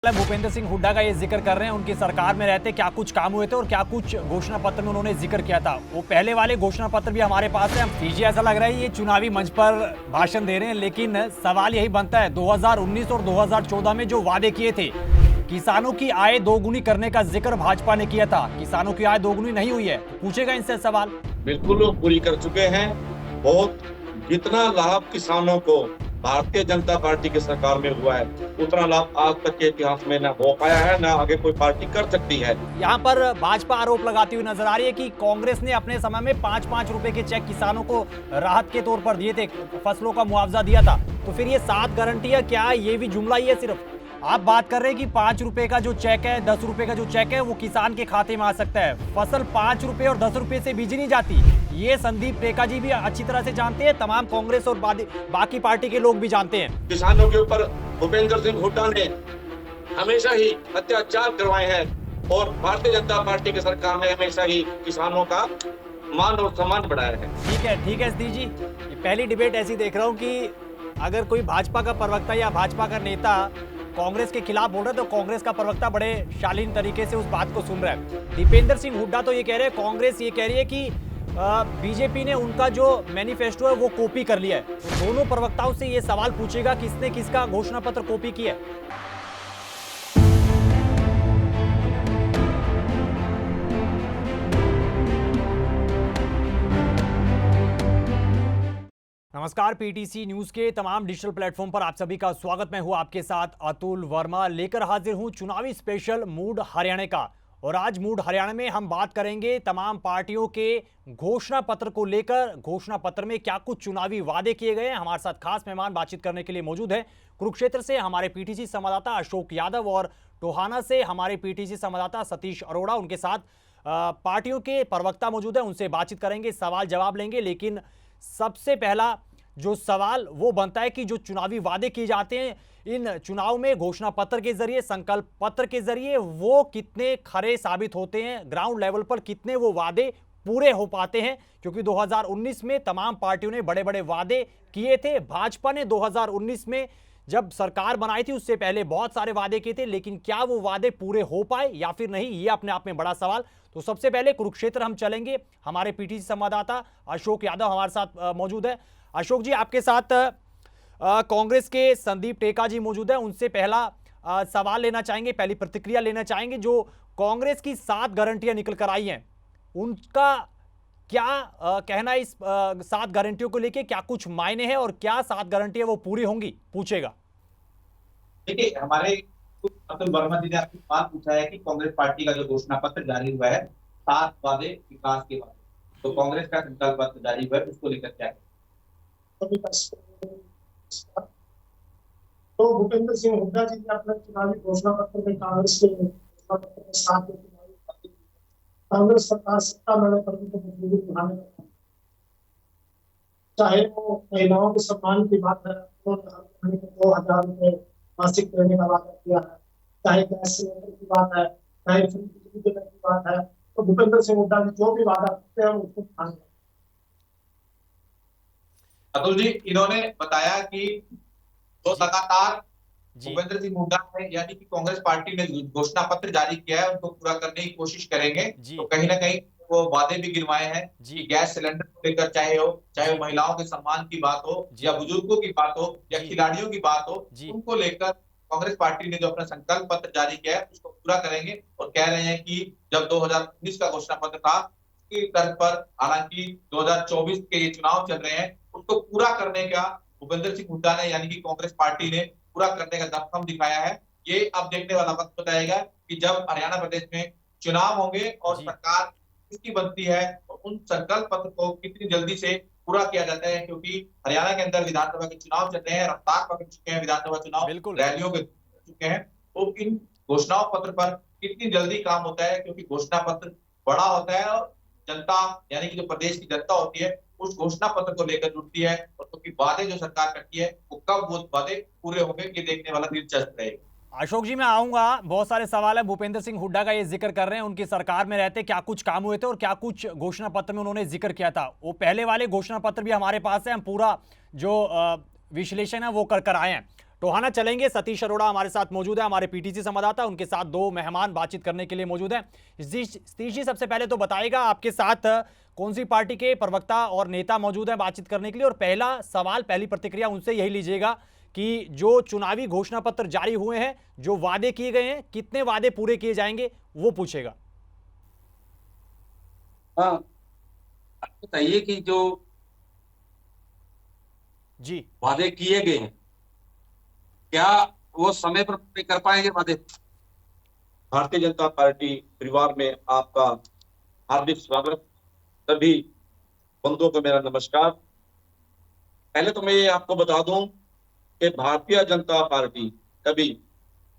भूपेंद्र सिंह हुड्डा का ये जिक्र कर रहे हैं, उनकी सरकार में रहते क्या कुछ काम हुए थे और क्या कुछ घोषणा पत्र में उन्होंने जिक्र किया था। वो पहले वाले घोषणा पत्र भी हमारे पास है। फीजी ऐसा लग रहा है ये चुनावी मंच पर भाषण दे रहे हैं, लेकिन सवाल यही बनता है 2019 और 2014 में जो वादे किए थे, किसानों की आय दोगुनी करने का जिक्र भाजपा ने किया था, किसानों की आय दोगुनी नहीं हुई है। पूछेगा इनसे सवाल। बिल्कुल वो पूरी कर चुके हैं। बहुत जितना लाभ किसानों को भारतीय जनता पार्टी की सरकार में हुआ है, उतना लाभ आज तक के इतिहास में ना हो पाया है, ना आगे कोई पार्टी कर सकती है। यहाँ पर भाजपा आरोप लगाती हुई नजर आ रही है कि कांग्रेस ने अपने समय में 5-5 रुपए के चेक किसानों को राहत के तौर पर दिए थे, फसलों का मुआवजा दिया था। तो फिर ये 7 गारंटियां क्या ये भी जुमला ही है सिर्फ? आप बात कर रहे हैं कि 5 रुपए का जो चेक है, 10 रुपए का जो चेक है, वो किसान के खाते में आ सकता है। फसल 5 रुपए और 10 रुपए से बीजी नहीं जाती। ये संदीप टेका जी भी अच्छी तरह से जानते हैं, तमाम कांग्रेस और बाकी पार्टी के लोग भी जानते हैं। किसानों के ऊपर भूपेंद्र सिंह हुड्डा ने हमेशा ही अत्याचार करवाए हैं और भारतीय जनता पार्टी की सरकार ने हमेशा ही किसानों का मान और सम्मान बढ़ाया है। ठीक है सतीश जी, ये पहली डिबेट ऐसी देख रहा हूँ कि अगर कोई भाजपा का प्रवक्ता या भाजपा का नेता कांग्रेस के खिलाफ बोल रहा है तो कांग्रेस का प्रवक्ता बड़े शालीन तरीके से उस बात को सुन रहा है। दीपेंद्र सिंह हुड्डा तो ये कह रहे हैं, कांग्रेस ये कह रही है कि बीजेपी ने उनका जो मैनिफेस्टो है वो कॉपी कर लिया है। तो दोनों प्रवक्ताओं से ये सवाल पूछेगा किसने किसका घोषणा पत्र कॉपी किया है। नमस्कार, पीटीसी न्यूज के तमाम डिजिटल प्लेटफॉर्म पर आप सभी का स्वागत। मैं हूं आपके साथ अतुल वर्मा, लेकर हाजिर हूं चुनावी स्पेशल मूड हरियाणा का। और आज मूड हरियाणा में हम बात करेंगे तमाम पार्टियों के घोषणा पत्र को लेकर। घोषणा पत्र में क्या कुछ चुनावी वादे किए गए हैं। हमारे साथ खास मेहमान बातचीत करने के लिए मौजूद है। कुरुक्षेत्र से हमारे पीटीसी संवाददाता अशोक यादव और टोहाना से हमारे पीटीसी संवाददाता सतीश अरोड़ा, उनके साथ पार्टियों के प्रवक्ता मौजूद है। उनसे बातचीत करेंगे, सवाल जवाब लेंगे। लेकिन सबसे पहला जो सवाल वो बनता है कि जो चुनावी वादे किए जाते हैं इन चुनाव में घोषणा पत्र के जरिए, संकल्प पत्र के जरिए, वो कितने खरे साबित होते हैं, ग्राउंड लेवल पर कितने वो वादे पूरे हो पाते हैं। क्योंकि 2019 में तमाम पार्टियों ने बड़े बड़े वादे किए थे। भाजपा ने 2019 में जब सरकार बनाई थी उससे पहले बहुत सारे वादे किए थे, लेकिन क्या वो वादे पूरे हो पाए या फिर नहीं, ये अपने आप में बड़ा सवाल। तो सबसे पहले कुरुक्षेत्र हम चलेंगे। हमारे पीटीसी संवाददाता अशोक यादव हमारे साथ मौजूद है। अशोक जी, आपके साथ कांग्रेस के संदीप टेका जी मौजूद है। उनसे पहला सवाल लेना चाहेंगे, पहली प्रतिक्रिया लेना चाहेंगे। जो कांग्रेस की 7 गारंटियां निकल कर आई हैं, उनका क्या कहना है इस 7 गारंटियों को लेके? क्या कुछ मायने हैं और क्या 7 गारंटियां वो पूरी होंगी? पूछेगा। देखिए, हमारे अतुल वर्मा जी ने आपसे सवाल पूछा है कि कांग्रेस पार्टी का जो घोषणा पत्र जारी हुआ है 7 वादे विकास के वादे, तो कांग्रेस का संकल्प पत्र जारी हुआ है, उसको लेकर क्या है? तो भूपेंद्र सिंह हुड्डा जी ने अपने चुनावी घोषणा पत्र में कांग्रेस के घोषणा पत्र के साथ कांग्रेस सरकार सत्ता में आने पर उनको मजबूरी बढ़ाने का काम, चाहे वो महिलाओं के सम्मान की बात है, तो 2,000 रुपए मासिक देने का वादा किया है, चाहे गैस सिलेंडर की बात है, चाहे फ्री बिजली देने की बात है। तो भूपेंद्र सिंह हुड्डा जी जो भी वादा करते हैं उसको मान लें। अतुल जी, इन्होंने बताया कि जो लगातार भूपेंद्र सिंह हुड्डा ने यानी कि कांग्रेस पार्टी ने घोषणा पत्र जारी किया है उनको पूरा करने की कोशिश करेंगे। तो कहीं ना कहीं वो वादे भी गिनवाए हैं कि गैस सिलेंडर को लेकर चाहे महिलाओं के सम्मान की बात हो या बुजुर्गों की बात हो या खिलाड़ियों की बात हो, उनको लेकर कांग्रेस पार्टी ने जो अपना संकल्प पत्र जारी किया है उसको पूरा करेंगे। और कह रहे हैं कि जब 2019 का घोषणा पत्र था उसकी तर्ज पर हालांकि 2024 के ये चुनाव चल रहे हैं, उसको पूरा करने का भूपेंद्र सिंह हुड्डा ने यानी कि कांग्रेस पार्टी ने पूरा करने का दमखम दिखाया है। ये अब देखने वाला वक्त बताएगा कि जब हरियाणा प्रदेश में चुनाव होंगे और सरकार किसकी बनती है और उन संकल्प पत्र को कितनी जल्दी से पूरा किया जाता है। क्योंकि हरियाणा के अंदर विधानसभा के चुनाव चल रहे हैं, रफ्तार पकड़ चुके हैं विधानसभा चुनाव, रैलियों के चुके हैं। तो इन घोषणा पत्र पर कितनी जल्दी काम होता है, क्योंकि घोषणा पत्र बड़ा होता है और जनता यानी कि जो प्रदेश की जनता होती है उस घोषणा पत्र को लेकर जुटती है, और क्योंकि वादे जो सरकार करती है वो कब वो वादे पूरे होंगे ये देखने वाला दिलचस्प रहेगा। अशोक जी, मैं आऊंगा, बहुत सारे सवाल है। भूपेंद्र सिंह हुड्डा का ये जिक्र कर रहे हैं, उनकी सरकार में रहते क्या कुछ काम हुए थे और क्या कुछ घोषणा पत्र में उन्होंने जिक्र किया था। वो पहले वाले घोषणा पत्र भी हमारे पास है, हम पूरा जो विश्लेषण है वो कर आए हैं। टोहाना चलेंगे। सतीश अरोड़ा हमारे साथ मौजूद है, हमारे पीटीसी संवाददाता, उनके साथ दो मेहमान बातचीत करने के लिए मौजूद हैं। सतीश जी, सबसे पहले तो बताइएगा, आपके साथ कौन सी पार्टी के प्रवक्ता और नेता मौजूद हैं बातचीत करने के लिए, और पहला सवाल, पहली प्रतिक्रिया उनसे यही लीजिएगा कि जो चुनावी घोषणा पत्र जारी हुए हैं, जो वादे किए गए हैं, कितने वादे पूरे किए जाएंगे, वो पूछेगा। हाँ, बताइए कि जो जी वादे किए गए हैं, क्या वो समय पर पूरे कर पाएंगे वादे? भारतीय जनता पार्टी परिवार में आपका हार्दिक स्वागत। सभी बंधुओं को मेरा नमस्कार। पहले तो मैं ये आपको बता दूं कि भारतीय जनता पार्टी कभी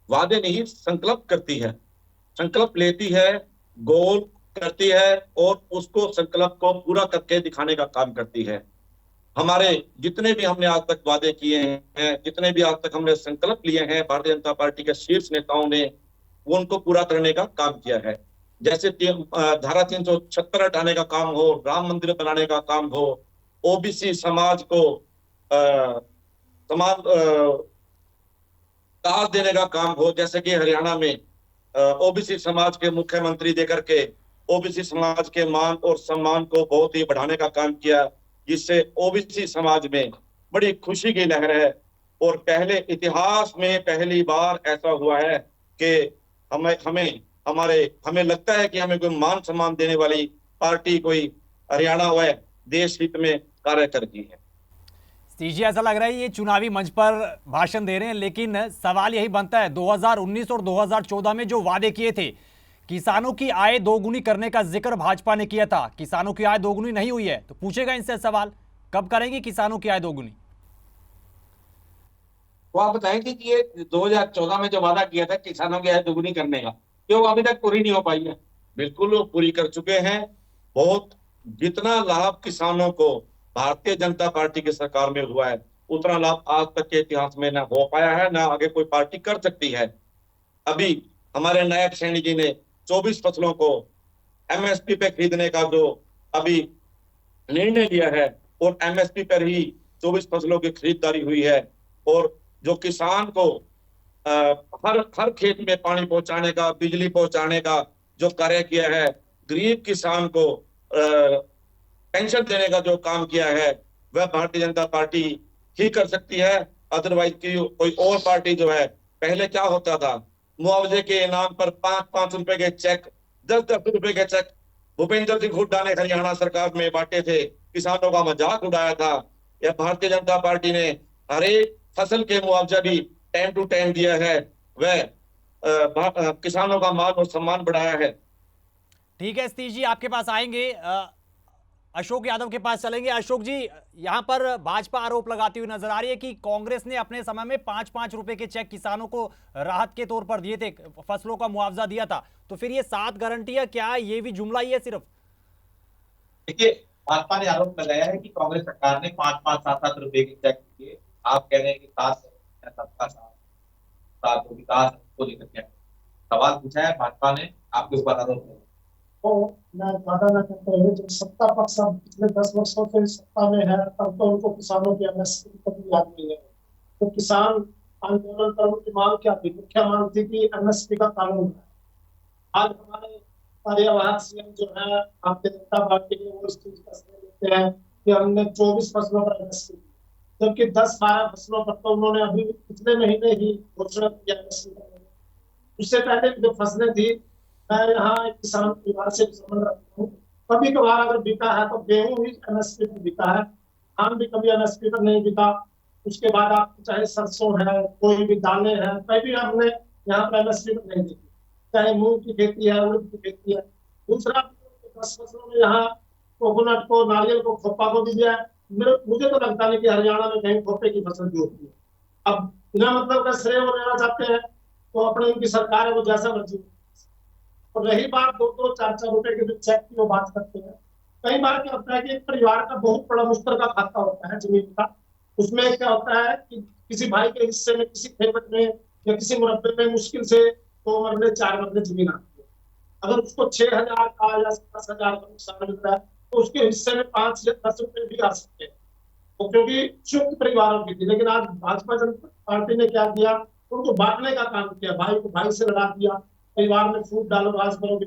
वादे नहीं, संकल्प करती है, संकल्प लेती है, गोल करती है और उसको संकल्प को पूरा करके दिखाने का काम करती है। हमारे जितने भी हमने आज तक वादे किए हैं, जितने भी आज तक हमने संकल्प लिए हैं, भारतीय जनता पार्टी के शीर्ष नेताओं ने वो उनको पूरा करने का काम किया है। जैसे धारा 376 हटाने का काम हो, राम मंदिर बनाने का काम हो, ओबीसी समाज को समान दाव देने का काम हो, जैसे कि हरियाणा में ओबीसी समाज के मुख्यमंत्री देकर के ओबीसी समाज के मान और सम्मान को बहुत ही बढ़ाने का काम किया, जिससे ओबीसी समाज में बड़ी खुशी की लहर है। और पहले इतिहास में पहली बार ऐसा हुआ है कि हमें लगता है कि हमें कोई मान सम्मान देने वाली पार्टी कोई हरियाणा व देश हित में कार्य करती है। जी, ऐसा लग रहा है ये चुनावी मंच पर भाषण दे रहे हैं, लेकिन सवाल यही बनता है, 2019 और 2014 में जो वादे किए थे, किसानों की आय दोगुनी करने का जिक्र भाजपा ने किया था, किसानों की आय दोगुनी नहीं हुई है, तो पूछेगा इनसे सवाल, कब करेंगे किसानों की आय दोगुनी? तो आप बताएंगे कि ये 2014 में जो वादा किया था किसानों की आय दोगुनी करने का, क्यों अभी तक पूरी नहीं हो पाई है? बिल्कुल वो पूरी कर चुके हैं। बहुत जितना लाभ किसानों को भारतीय जनता पार्टी की सरकार में हुआ है, उतना लाभ आज तक के इतिहास में ना हो पाया है, ना आगे कोई पार्टी कर सकती है। अभी हमारे नायब सैनी जी ने 24 फसलों को एमएसपी पे खरीदने का जो अभी निर्णय लिया है, और एमएसपी पर ही 24 फसलों की खरीदारी हुई है, और जो किसान को हर खेत में पानी पहुंचाने का, बिजली पहुंचाने का जो कार्य किया है, गरीब किसान को पेंशन देने का जो काम किया है, वह भारतीय जनता पार्टी ही कर सकती है। अदरवाइज की कोई और पार्टी जो है, पहले क्या होता था, मुआवजे के इनाम पर 5-5 रुपए के चेक, 10-10 रुपए के चेक भूपेंद्र सिंह हुड्डा ने हरियाणा सरकार में बांटे थे, किसानों का मजाक उड़ाया था। यह भारतीय जनता पार्टी ने हर एक फसल के मुआवजा भी टाइम टू टाइम दिया है, वह किसानों का मान और सम्मान बढ़ाया है। ठीक है सतीश जी, आपके पास आएंगे, अशोक यादव के पास चलेंगे। अशोक जी, यहां पर भाजपा आरोप लगाती हुई नजर आ रही है कि कांग्रेस ने अपने समय में 5-5 रुपए के चेक किसानों को राहत के तौर पर दिए थे, फसलों का मुआवजा दिया था, तो फिर ये 7 गारंटियां क्या ये भी जुमला ही है सिर्फ? देखिए, भाजपा ने आरोप लगाया है कि कांग्रेस सरकार ने 5-5, 7-7 रुपए के चेक दिए। आप कह रहे हैं कि सबका साथ विकास को लेकर के सवाल पूछा है भाजपा ने, आपके ऊपर आरोप है। तो मैं ज्यादा न करते हुए, जब सत्ता पक्ष अब पिछले 10 वर्षों से सत्ता में है, तब तो उनको किसानों की एमएसपी कभी याद नहीं है। तो किसान आंदोलन पर उनकी मांग क्या थी? मुख्य मांग थी कि एमएसपी का कानून है। आज हमारे कार्यवाहक सीएम जो है भारतीय जनता पार्टी के, वो इस चीज का श्रेय लेते हैं कि हमने 24 फसलों पर एमएसपी दी, जबकि 10-12 फसलों पर तो उन्होंने अभी पिछले महीने ही घोषणा की एमएसपी करने की। उससे पहले जो फसलें थी, मैं यहाँ एक किसान परिवार से संबंध रखता हूँ, कभी कभार अगर बिका है तो गेहूं ही एमएसपी पर बिका है, धान भी कभी एमएसपी पर नहीं बिका। उसके बाद आप चाहे सरसों है, कोई भी दालें हैं, कभी हमने यहाँ पर एमएसपी पर नहीं देखी, चाहे मूंग की खेती है, उड़द की खेती है। दूसरा, 10 फसलों में यहाँ कोकोनट को, नारियल को, खोपा को भी दिया है। मुझे तो लगता नहीं कि हरियाणा में कहीं खोपे की फसल भी होती है। अब बिना मतलब का श्रेय वो लेना चाहते हैं, तो अपनी उनकी सरकार है, वो जैसा मर्जी। और रही बात 2-2, 4-4 रुपए के जो चेक की वो बात करते हैं, कई बार क्या होता है कि एक परिवार का बहुत बड़ा मुश्तरका खाता होता है जमीन का, उसमें क्या होता है कि किसी भाई के हिस्से में, किसी खेत में या किसी मुरब्बे में मुश्किल से 2 मरले 4 मरले जमीन आती है। अगर उसको 6,000 का या 10,000 का नुकसान मिल रहा है, तो उसके हिस्से में 5 या 10 रुपए भी आ सकते हैं। वो क्योंकि संयुक्त परिवारों की थी। लेकिन आज भाजपा जनता पार्टी ने क्या किया, उनको बांटने का काम किया, भाई को भाई से लड़ा दिया, परिवार में फूट डालो, राज करोगे।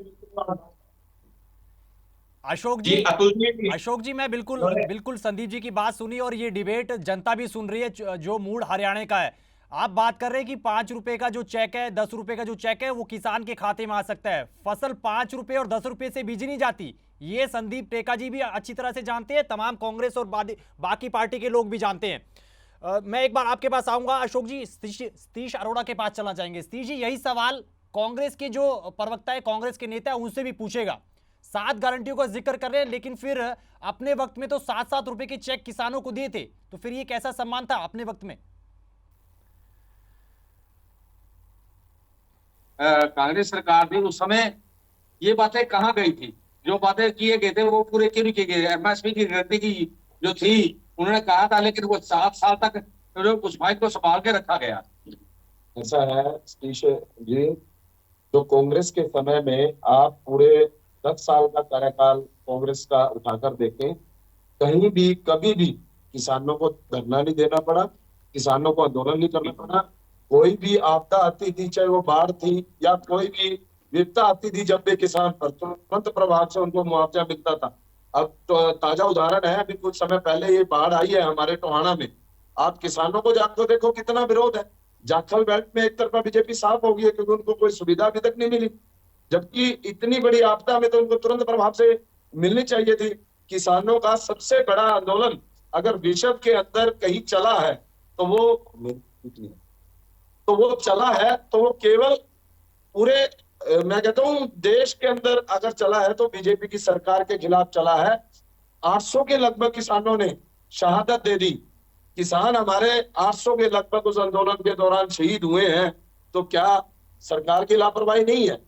अशोक जी जी, अतुल जी, अशोक जी, मैं बिल्कुल उन्होंने बिल्कुल संदीप जी की बात सुनी और ये डिबेट जनता भी सुन रही है जो मूड हरियाणा का है। आप बात कर रहे हैं कि 5 रुपए का जो चेक है, 10 रुपए का जो चेक है वो किसान के खाते में आ सकता है। फसल 5 रुपए और 10 रुपए से बीजी नहीं जाती, ये संदीप टेका जी भी अच्छी तरह से जानते हैं, तमाम कांग्रेस और बाकी पार्टी के लोग भी जानते हैं। मैं एक बार आपके पास आऊंगा अशोक जी, सतीश अरोड़ा के पास चलना चाहेंगे। सतीश जी, यही सवाल कांग्रेस के जो प्रवक्ता है, कांग्रेस के नेता है, उनसे भी पूछेगा। 7 गारंटियों का जिक्र कर रहे हैं, लेकिन फिर अपने वक्त में तो 7-7 रुपए के चेक किसानों को दिए थे, तो फिर ये कैसा सम्मान था अपने वक्त में? कांग्रेस सरकार थी उस समय, ये बातें कहाँ गई थी? जो बातें किए गए थे वो पूरे क्यों नहीं किए गए? एमएसपी की गारंटी की जो थी, उन्होंने कहा था, लेकिन वो 7 साल तक जो उस भाई को संभाल के रखा गया। ऐसा है सतीश जी, जो कांग्रेस के समय में आप पूरे 10 साल का कार्यकाल कांग्रेस का उठाकर देखें, कहीं भी कभी भी किसानों को धरना नहीं देना पड़ा, किसानों को आंदोलन नहीं करना पड़ा। कोई भी आपदा आती थी, चाहे वो बाढ़ थी या कोई भी विपदा आती थी, जब भी किसान पर तुरंत प्रभाव से उनको मुआवजा मिलता था। अब तो ताजा उदाहरण है, अभी कुछ समय पहले ये बाढ़ आई है हमारे टोहाना में, आप किसानों को जाकर देखो कितना विरोध है। जाखल बेल्ट में एक तरफा बीजेपी साफ हो गई है क्योंकि उनको कोई सुविधा अभी तक नहीं मिली, जबकि इतनी बड़ी आपदा में तो उनको तुरंत प्रभाव से मिलनी चाहिए थी। किसानों का सबसे बड़ा आंदोलन अगर विश्व के अंदर कहीं चला है तो वो चला है तो वो केवल पूरे मैं कहता हूं देश के अंदर अगर चला है तो बीजेपी की सरकार के खिलाफ चला है। 800 के लगभग किसानों ने शहादत दे दी। किसान हमारे 800 के लगभग उस आंदोलन के दौरान शहीद हुए हैं, तो क्या सरकार की लापरवाही नहीं है?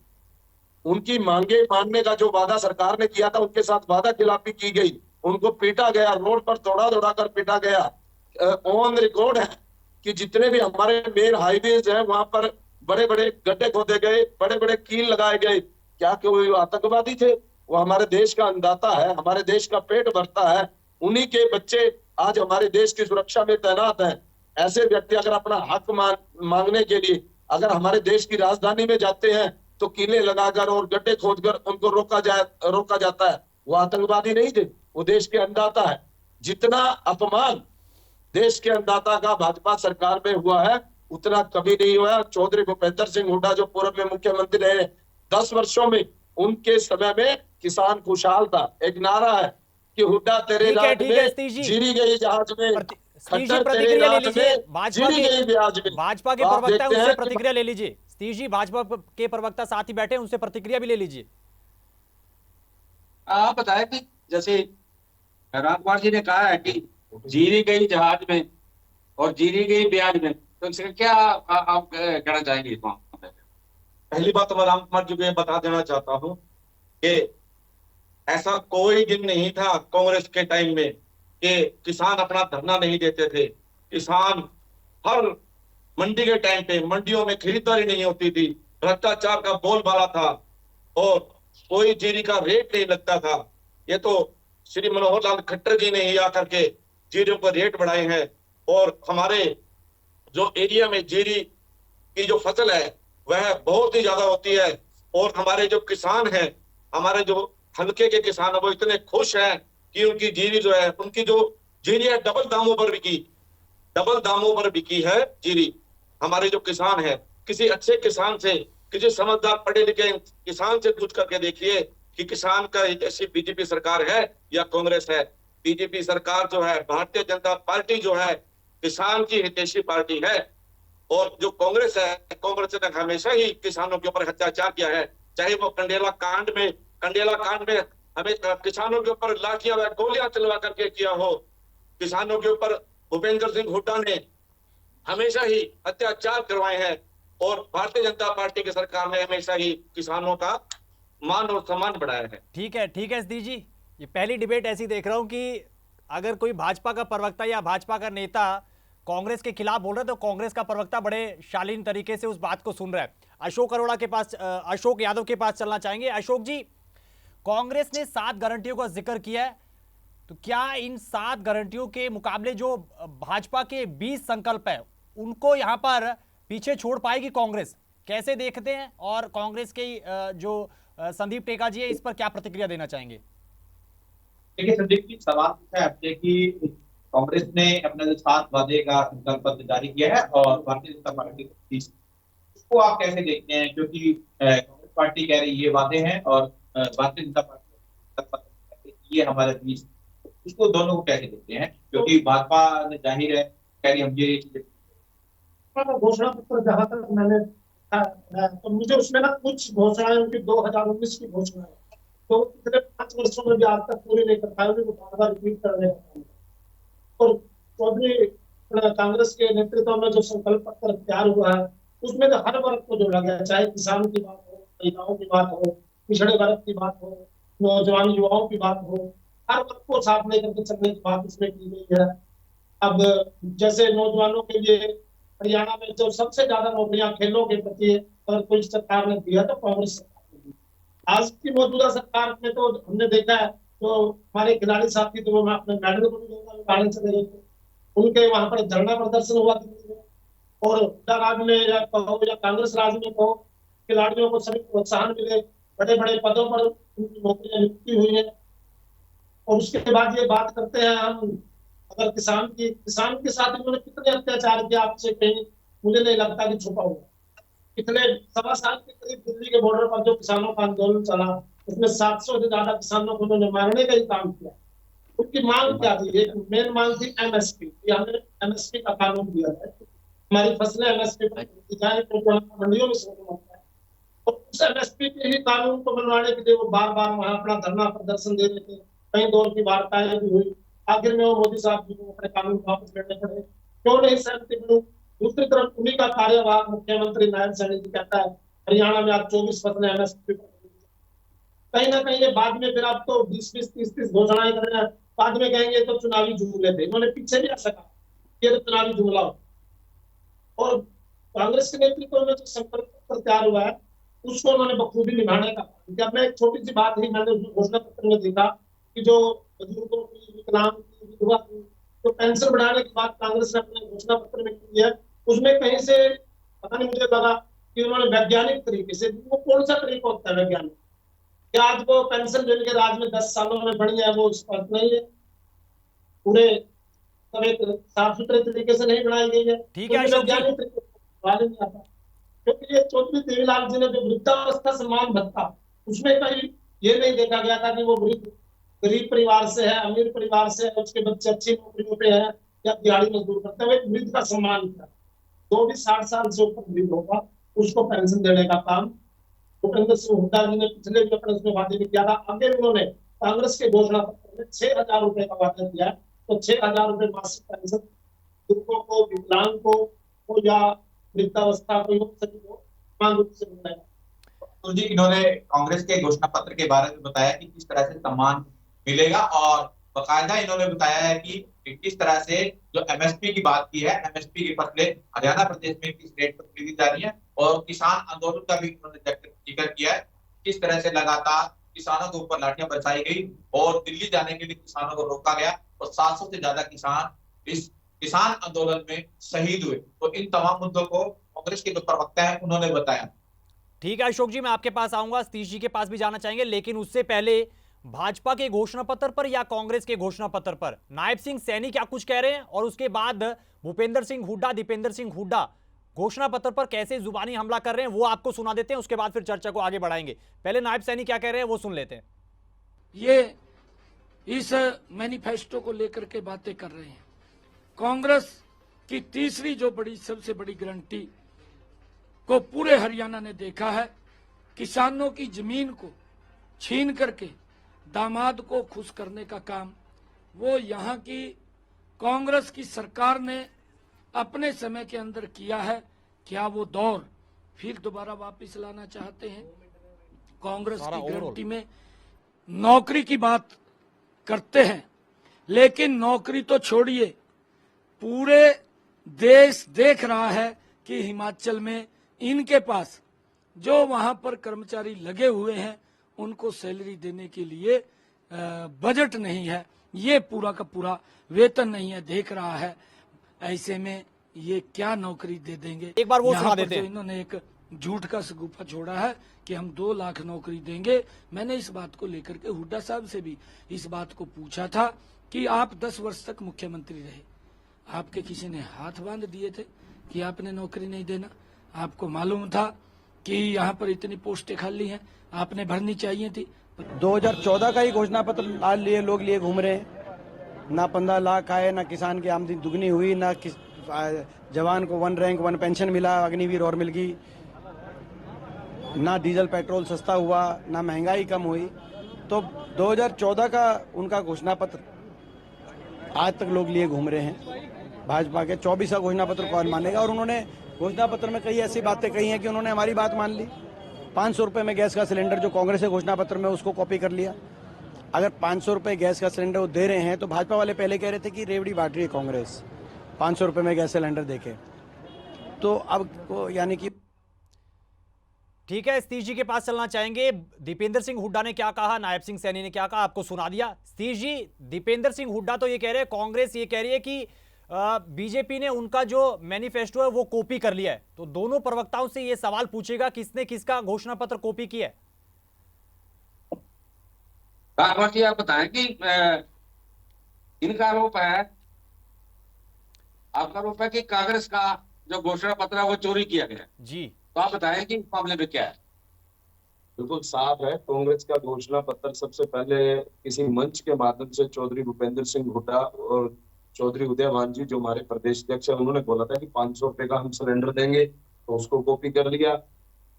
उनकी मांगे मानने का जो वादा सरकार ने किया था, उनके साथ वादा खिलाफी की गई, उनको पीटा गया, रोड पर दौड़ा दौड़ा कर पीटा गया। ऑन रिकॉर्ड है कि जितने भी हमारे मेन हाईवेज हैं वहां पर बड़े बड़े गड्ढे खोदे गए, बड़े बड़े कील लगाए गए। क्या कोई आतंकवादी थे? वो हमारे देश का अन्नदाता है, हमारे देश का पेट भरता है, उन्हीं के बच्चे आज हमारे देश की सुरक्षा में तैनात हैं। ऐसे व्यक्ति अगर अपना हक मांगने के लिए अगर हमारे देश की राजधानी में जाते हैं तो कीले लगाकर और गड्ढे खोदकर उनको रोका जाता है। वो आतंकवादी नहीं थे, वो देश के अन्नदाता है। जितना अपमान देश के अन्नदाता का भाजपा सरकार में हुआ है उतना कभी नहीं हुआ। चौधरी भूपेंद्र सिंह हुड्डा जो पूर्व में मुख्यमंत्री रहे, 10 वर्षों में उनके समय में किसान खुशहाल था। एक नारा है कि हुड्डा तेरे राज में जीरी गई जहाज में, खट्टर तेरे राज में जीरी गई ब्याज में। भाजपा के प्रवक्ता है, उनसे प्रतिक्रिया ले लीजिए। सतीश जी, भाजपा के प्रवक्ता साथ ही बैठे हैं, उनसे प्रतिक्रिया भी ले लीजिए। आप बताए कि जैसे रामकुमार जी ने कहा है कि जीरी गई जहाज में और जीरी गई ब्याज में, तो इसका क्या आप कहना चाहेंगे? पहली बात तो मैं रामकुमार जी को ये बता देना चाहता हूं कि ऐसा कोई दिन नहीं था कांग्रेस के टाइम में कि किसान अपना धरना नहीं देते थे। किसान हर मंडी के टाइम पे मंडियों में खरीदारी नहीं होती थी, भ्रष्टाचार का बोलबाला था और कोई जीरी का रेट नहीं लगता था। ये तो श्री मनोहर लाल खट्टर जी ने ही आकर के जीरियों पर रेट बढ़ाए हैं और हमारे जो एरिया में जीरी की जो फसल है वह बहुत ही ज्यादा होती है और हमारे जो किसान हैं, हमारे जो हल्के के किसान है, वो इतने खुश हैं कि उनकी जीरी जो है, उनकी जो जीरी है डबल दामों पर बिकी है जीरी। हमारे जो किसान है, किसी अच्छे किसान से, किसी समझदार पढ़े लिखे किसान से पूछ करके देखिए कि किसान का ऐसी बीजेपी सरकार है या कांग्रेस है। बीजेपी सरकार जो है, भारतीय जनता पार्टी जो है, किसान की हितैषी पार्टी है। और जो कांग्रेस है, कांग्रेस ने हमेशा ही किसानों के ऊपर अत्याचार किया है, चाहे वो कंडेला कांड में हमें किसानों के ऊपर लाठियां व गोलियां चलवा करके किया हो। किसानों के ऊपर भूपेंद्र सिंह हुड्डा ने हमेशा ही अत्याचार करवाए हैं और भारतीय जनता पार्टी की सरकार ने हमेशा ही किसानों का मान और सम्मान बढ़ाया है। ठीक है सतीश जी, ये पहली डिबेट ऐसी देख रहा हूं कि अगर कोई भाजपा का प्रवक्ता या भाजपा का नेता कांग्रेस के खिलाफ बोल रहा है तो कांग्रेस का प्रवक्ता बड़े शालीन तरीके से उस बात को सुन रहा है। अशोक यादव के पास चलना चाहेंगे। अशोक जी, कांग्रेस ने 7 गारंटियों का जिक्र किया है, तो क्या इन 7 गारंटियों के मुकाबले जो भाजपा के 20 संकल्प है उनको यहां पर पीछे छोड़ पाएगी कांग्रेस, कैसे देखते हैं? और कांग्रेस के जो संदीप टेका जी है इस पर क्या प्रतिक्रिया देना चाहेंगे? देखिए संदीप जी, सवाल पूछा है आपने कि कांग्रेस ने अपना जो 7 वादे का संकल्प पत्र जारी किया है और भारतीय जनता पार्टी को 30, उसको आप कैसे देखते हैं? क्योंकि कांग्रेस पार्टी कह रही ये वादे हैं और भारतीय जनता पार्टी ये हमारे 20, उसको दोनों को कैसे देखते हैं? क्योंकि भाजपा ने जाहिर है कह रही हम ये चीजें। घोषणा पत्र जहां तक मैंने तो मुझे उसमें ना कुछ घोषणाएं उनकी 2019 की घोषणा है, तो पिछले 5 वर्षों में भी आज तक पूरी नहीं कर पाए, उनको बार बार रिपीट करने का काम है। और चौधरी कांग्रेस के नेतृत्व में जो संकल्प पत्र तैयार हुआ है उसमें तो हर वर्ग को जोड़ा गया, चाहे किसान की बात हो, महिलाओं की बात हो, पिछड़े वर्ग की बात हो, नौजवान युवाओं की बात हो, हर वर्ग को साथ लेकर के चलने की बात उसमें की गई है। अब जैसे नौजवानों के लिए हरियाणा में जो सबसे ज्यादा नौकरियां खेलों के प्रति अगर कोई सरकार ने दिया तो कांग्रेस सरकार ने दी। आज की मौजूदा सरकार में तो हमने देखा है, तो हमारे खिलाड़ी साथी तो मैं अपने मेडल को भी लौटाने चले गए थे, उनके वहां पर धरना प्रदर्शन हुआ दिल्ली में, और राज में या कहो या कांग्रेस राज में कहो, खिलाड़ियों को सभी प्रोत्साहन मिले, बड़े बड़े पदों पर उनकी नौकरियां नियुक्ति हुई है। और उसके बाद ये बात करते हैं हम अगर किसान के साथ इन्होंने कितने अत्याचार किया आपसे कहीं मुझे नहीं लगता कि छुपा हुआ। पिछले 1.25 साल के करीब दिल्ली के बॉर्डर पर जो किसानों का आंदोलन चला उसमें 700 से ज्यादा किसानों को उन्होंने मारने का ही काम किया। उनकी मांग क्या थी? एक मेन मांग थी एमएसपी, हमें एमएसपी का कानून दिया जाए, हमारी फसलें एमएसपी पर दी जाए, मंडियों में शोषण होता है। और उस एमएसपी के ही कानून को बनवाने के लिए वो बार बार वहां अपना धरना प्रदर्शन दे रहे थे, कई दौर की वार्ताएं भी हुई, आखिर में वो मोदी साहब जी को अपने कानून वापस लेने पड़े, क्यों नहीं सहमति बनी। दूसरी तरफ उन्हीं का कार्यवाहक मुख्यमंत्री नायब सैनी जी कहता है हरियाणा में आप 24 फसलें एमएसपी पर, कहीं ना कहीं ये बाद में फिर आप तो 20-20, 30-30 घोषणाएं कर रहे हैं, बाद में कहेंगे तो चुनावी जुमले थे, इन्होंने पीछे भी आ सका ये तो चुनावी जुमला हो। और कांग्रेस के नेतृत्व में जो संकल्प पत्र तैयार हुआ है उसको उन्होंने बखूबी निभाने का काम किया। मैं एक छोटी सी बात ही मैंने उस घोषणा पत्र में देखा कि जो बुजुर्गों की, विकलांग की, विधवा की तो पेंशन बढ़ाने की बात कांग्रेस ने अपने घोषणा पत्र में की है, उसमें कहीं से पता नहीं मुझे लगा कि उन्होंने वैज्ञानिक तरीके से, वो कौन सा तरीका होता है वैज्ञानिक, क्या आज वो पेंशन जिनके राज में 10 सालों में बढ़ी है वो स्पष्ट नहीं है, पूरे सब एक साफ सुथरे तरीके से नहीं बनाई गई है। ठीक है अशोक जी, नहीं आता क्योंकि ये चौधरी देवीलाल जी ने जो वृद्धावस्था सम्मान भत्ता, उसमें कहीं ये नहीं देखा गया था कि वो गरीब परिवार से है, अमीर परिवार से है, उसके बच्चे अच्छी नौकरियों पे हैं या दिहाड़ी मजदूर करते हैं, एक वृद्ध का सम्मान किया। जो भी 60 साल से ऊपर वृद्ध होगा उसको पेंशन देने का काम भूपेंद्र सिंह हुड्डा जी ने पिछले भी अपने उसमें वादे में किया था। आगे उन्होंने कांग्रेस के घोषणा पत्र में 6,000 रुपए का वादा किया, तो 6,000 रुपए मासिक पेंशन बुजुर्गों को, विकलांग को या वृद्धावस्था को समान रूप से मिलेगा। तो जी इन्होंने कांग्रेस के घोषणा पत्र के बारे में बताया कि किस तरह से सम्मान मिलेगा, और बाकायदा इन्होंने बताया है कि किस तरह से जो एमएसपी की बात की है, एमएसपी की फसलें हरियाणा प्रदेश में किस रेट पर खरीदी जा रही है, और किसान आंदोलन का भी उन्होंने जिक्र किया है, किस तरह से लगातार किसानों के ऊपर लाठियां बरसाई गई और दिल्ली जाने के लिए किसानों को रोका गया और 700 से ज्यादा किसान इस किसान आंदोलन में शहीद हुए। तो इन तमाम मुद्दों को कांग्रेस के जो प्रवक्ता है उन्होंने बताया। ठीक है अशोक जी, मैं आपके पास आऊंगा, सतीश जी के पास भी जाना चाहेंगे, लेकिन उससे पहले भाजपा के घोषणा पत्र पर या कांग्रेस के घोषणा पत्र पर नायब सिंह सैनी क्या कुछ कह रहे हैं, और उसके बाद भूपेंद्र सिंह हुड्डा, दीपेंद्र सिंह हुड्डा घोषणा पत्र पर कैसे जुबानी हमला कर रहे हैं वो आपको सुना देते हैं, उसके बाद फिर चर्चा को आगे बढ़ाएंगे। पहले नायब सैनी क्या कह रहे हैं वो सुन लेते हैं। ये इस मैनिफेस्टो को लेकर के बातें कर रहे हैं। कांग्रेस की तीसरी जो सबसे बड़ी गारंटी को पूरे हरियाणा ने देखा है, किसानों की जमीन को छीन करके दामाद को खुश करने का काम वो यहाँ की कांग्रेस की सरकार ने अपने समय के अंदर किया है। क्या वो दौर फिर दोबारा वापस लाना चाहते हैं? कांग्रेस की गारंटी में नौकरी की बात करते हैं, लेकिन नौकरी तो छोड़िए, पूरे देश देख रहा है कि हिमाचल में इनके पास जो वहां पर कर्मचारी लगे हुए हैं उनको सैलरी देने के लिए बजट नहीं है, ये पूरा का पूरा वेतन नहीं है, देख रहा है। ऐसे में ये क्या नौकरी दे देंगे? एक बार वो यहाँ सुना पर देते जो हैं। इन्होंने एक झूठ का सगुफा छोड़ा है कि हम 2 लाख नौकरी देंगे। मैंने इस बात को लेकर के हुड्डा साहब से भी इस बात को पूछा था कि आप 10 वर्ष तक मुख्यमंत्री रहे, आपके किसी ने हाथ बांध दिए थे कि आपने नौकरी नहीं देना? आपको मालूम था कि यहाँ पर इतनी पोस्टें खाली हैं, आपने भरनी चाहिए थी। 2014 का ही घोषणा पत्र आज लिए लोग लिए घूम रहे हैं। ना 15 लाख आए, ना किसान की आमदनी दुगनी हुई, ना जवान को 1 रैंक 1 पेंशन मिला, अग्निवीर और मिल गई, ना डीजल पेट्रोल सस्ता हुआ, ना महंगाई कम हुई। तो 2014 का उनका घोषणा पत्र आज तक लोग लिए घूम रहे हैं। भाजपा के 24 का घोषणा पत्र कौन मानेगा? और उन्होंने घोषणा पत्र में कई ऐसी बातें कही हैं कि उन्होंने हमारी बात मान ली। 500 रुपये में गैस का सिलेंडर जो कांग्रेस के घोषणा पत्र में, उसको कॉपी कर लिया। अगर 500 रुपये गैस का सिलेंडर वो दे रहे हैं तो भाजपा वाले पहले कह रहे थे कि रेवड़ी बांट रही है कांग्रेस 500 रुपये में गैस सिलेंडर देके। तो अब यानी कि ठीक है, सतीश जी के पास चलना चाहेंगे। दीपेंद्र सिंह हुड्डा ने क्या कहा, नायब सिंह सैनी ने क्या कहा, आपको सुना दिया। सतीश जी, दीपेंद्र सिंह हुड्डा तो ये कह रहे हैं, कांग्रेस ये कह रही है कि बीजेपी ने उनका जो मैनिफेस्टो है वो कॉपी कर लिया है। तो दोनों प्रवक्ताओं से ये सवाल पूछेगा किसने किसका घोषणा पत्र कॉपी किया है? राघव जी, आप बताएं कि इनका आरोप है, आपका आरोप है कि कांग्रेस का जो घोषणा पत्र है वो चोरी किया गया जी। तो आप बताएं कि इस मामले में क्या है? बिल्कुल साफ है। कांग्रेस का घोषणा पत्र सबसे पहले किसी मंच के माध्यम से चौधरी भूपेंद्र सिंह हुड्डा और चौधरी उदयवान जी जो हमारे प्रदेश अध्यक्ष है, उन्होंने बोला था कि 500 रुपए का हम सिलेंडर देंगे, तो उसको कॉपी कर लिया।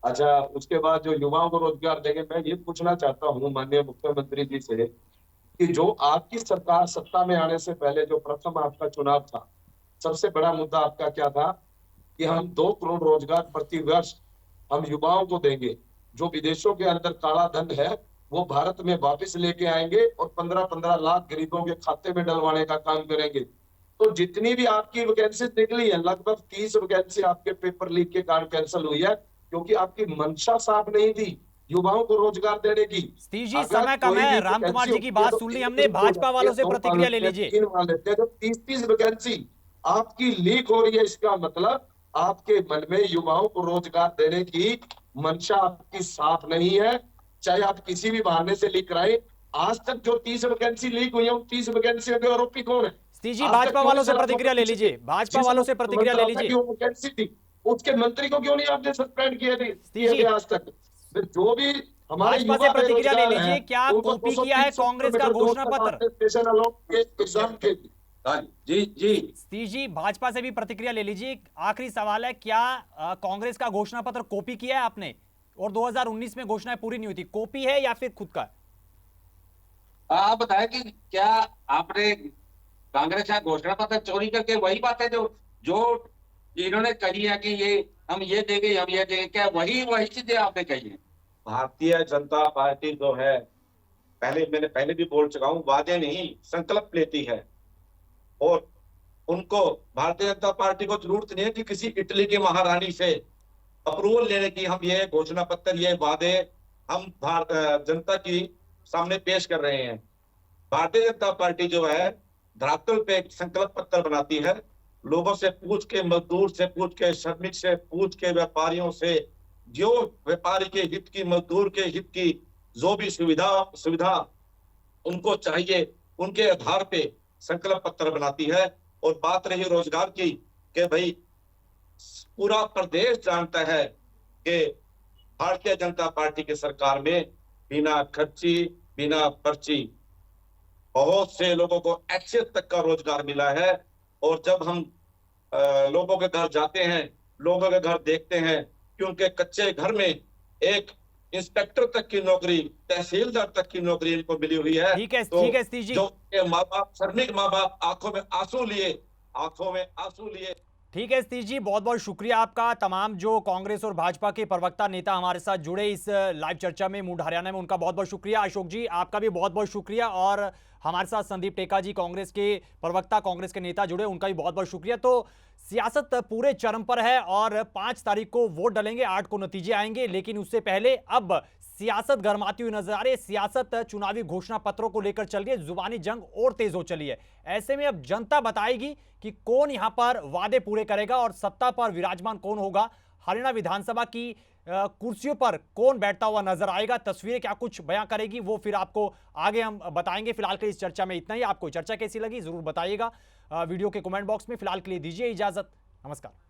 अच्छा, उसके बाद जो युवाओं को रोजगार देंगे, मैं ये पूछना चाहता हूँ माननीय मुख्यमंत्री जी से कि जो आपकी सरकार सत्ता में आने से पहले जो प्रथम आपका चुनाव था, सबसे बड़ा मुद्दा आपका क्या था कि हम 2 करोड़ रोजगार प्रति वर्ष हम युवाओं को देंगे, जो विदेशों के अंदर काला धन है वो भारत में वापस लेके आएंगे और 15-15 लाख गरीबों के खाते में डलवाने का काम करेंगे। तो जितनी भी आपकी वैकेंसी निकली है, लगभग 30 वैकेंसी आपके पेपर लीक के कारण कैंसिल हुई है, क्योंकि आपकी मंशा साफ नहीं थी युवाओं को रोजगार देने की। सतीश जी, समय कम है। राम कुमार जी की बात सुन ली हमने, भाजपा वालों से प्रतिक्रिया ले लीजिए। 30 वैकेंसी आपकी लीक हो रही है, इसका मतलब आपके मन में युवाओं को रोजगार देने की मंशा आपकी साफ नहीं है, चाहे आप किसी भी बहाने से लीक कराए। आज तक जो 30 वैकेंसी लीक हुई है, 30 वैकेंसी के आरोपी कौन है? सतीश जी, भाजपा वालों से प्रतिक्रिया ले लीजिए। भाजपा वालों से प्रतिक्रिया ले लीजिए। वैकेंसी थी, उसके मंत्री को क्यों नहीं आपने सस्पेंड किया थी आज तक? जो भी हमारे भाजपा से प्रतिक्रिया ले लीजिए। क्या कॉपी किया है कांग्रेस का घोषणा पत्र? जी जी, सतीश जी, भाजपा से भी प्रतिक्रिया ले लीजिए। आखिरी सवाल है, क्या कांग्रेस का घोषणा पत्र कॉपी किया है आपने? और 2019 में घोषणाएं पूरी नहीं हुई थी, कॉपी है या फिर खुद का? आप बताएं कि क्या आपने कांग्रेस का घोषणा पत्र चोरी करके, वही बात है जो इन्होंने कही है कि ये हम ये देंगे, हम ये देंगे, क्या वही चीजें आपने कही है? भारतीय जनता पार्टी जो है, मैंने पहले भी बोल चुका हूं, वादे नहीं संकल्प लेती है। और उनको, भारतीय जनता पार्टी को जरूरत नहीं है कि किसी इटली की महारानी से अप्रूवल लेने की। हम ये घोषणा पत्र, ये वादे हम जनता की सामने पेश कर रहे हैं। भारतीय जनता पार्टी जो है धरातल पे एक संकल्प पत्र बनाती है, लोगों से पूछ के, मजदूर से पूछ के, श्रमिक से पूछ के, व्यापारियों से, जो व्यापारी के हित की, मजदूर के हित की जो भी सुविधा उनको चाहिए, उनके आधार पे संकल्प पत्र बनाती है। और बात रही रोजगार की, कि भाई पूरा प्रदेश जानता है कि भारतीय जनता पार्टी की सरकार में बिना खर्ची, बिना पर्ची बहुत से लोगों को एक्सेस तक का रोजगार मिला है। और जब हम लोगों के घर जाते हैं, लोगों के घर देखते हैं कि उनके कच्चे घर में एक इंस्पेक्टर तक की नौकरी, तहसीलदार तक की नौकरी इनको मिली हुई है। ठीक है, तो ठीक है सतीश जी। जो माँ बाप, श्रमिक माँ बाप आंखों में आंसू लिए। ठीक है सतीश जी, बहुत बहुत शुक्रिया आपका। तमाम जो कांग्रेस और भाजपा के प्रवक्ता नेता हमारे साथ जुड़े इस लाइव चर्चा में मूड हरियाणा में, उनका बहुत बहुत शुक्रिया। अशोक जी, आपका भी बहुत बहुत शुक्रिया। और हमारे साथ संदीप टेका जी, कांग्रेस के प्रवक्ता, कांग्रेस के नेता जुड़े, उनका भी बहुत बहुत शुक्रिया। तो सियासत पूरे चरम पर है और 5 तारीख को वोट डलेंगे, 8 को नतीजे आएंगे, लेकिन उससे पहले अब सियासत गरमाती हुई नजर आ रही है। सियासत चुनावी घोषणा पत्रों को लेकर चल रही है, जुबानी जंग और तेज हो चली है। ऐसे में अब जनता बताएगी कि कौन यहां पर वादे पूरे करेगा और सत्ता पर विराजमान कौन होगा। हरियाणा विधानसभा की कुर्सियों पर कौन बैठता हुआ नजर आएगा, तस्वीरें क्या कुछ बयां करेगी, वो फिर आपको आगे हम बताएंगे। फिलहाल के इस चर्चा में इतना ही। आपको चर्चा कैसी लगी जरूर बताइएगा वीडियो के कमेंट बॉक्स में। फिलहाल के लिए दीजिए इजाजत, नमस्कार।